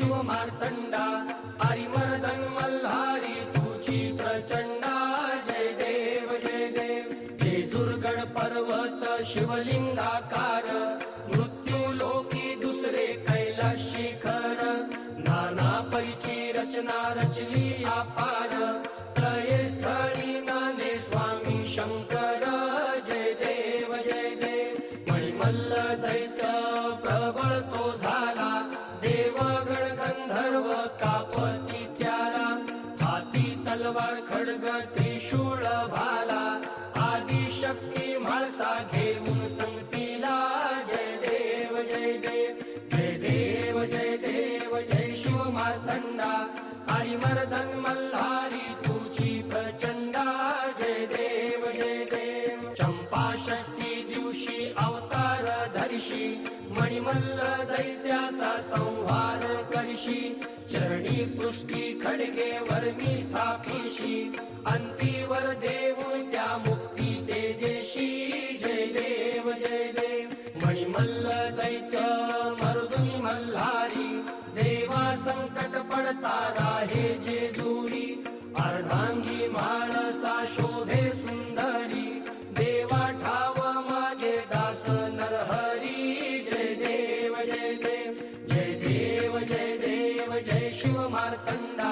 शिव मार्तंडा हरिमर्दन मल्हारी तुझी प्रचंडा जय देव जय देव हे दुर्गड पर्वत शिवलिंगाकार मृत्यू लोकी दुसरे कैलास शिखर नाना परिची रचना रचली अपार तये स्थळी नांदे स्वामी शंकर जय देव जय देव मणिमल्ल दैत्य प्रबळ तो झाला देवगण गंधर्व कापती त्याला हाती तलवार खड्ग त्रिशूळ भाला आदिशक्ती म्हाळसा घेऊन संगतीला जय देव जय देव जय देव जय देव जय शिव मार्तंडा हरिमर्दन मल्हारी तुझी प्रचंडा जय देव जय देव चंपा षष्ठी दिवशी अवतार धरिशी मणिमल्ल दैत्याचा संहार करशी चरणी पृष्ठी खडगे वर्मी स्थापिशी अंतीवर देऊन त्या मुक्ती तेजेशी जय देव जय देव मणिमल्ल दैत्य मर्दुनी मल्हारी देवा संकट पडता राहे जेजुरी अर्धांगी म्हाळसा शोभे सुंदरी देवा ठाव मागे दास नरहरी जय देव जय देव जय देव जय देव जय शिव मार्तंडा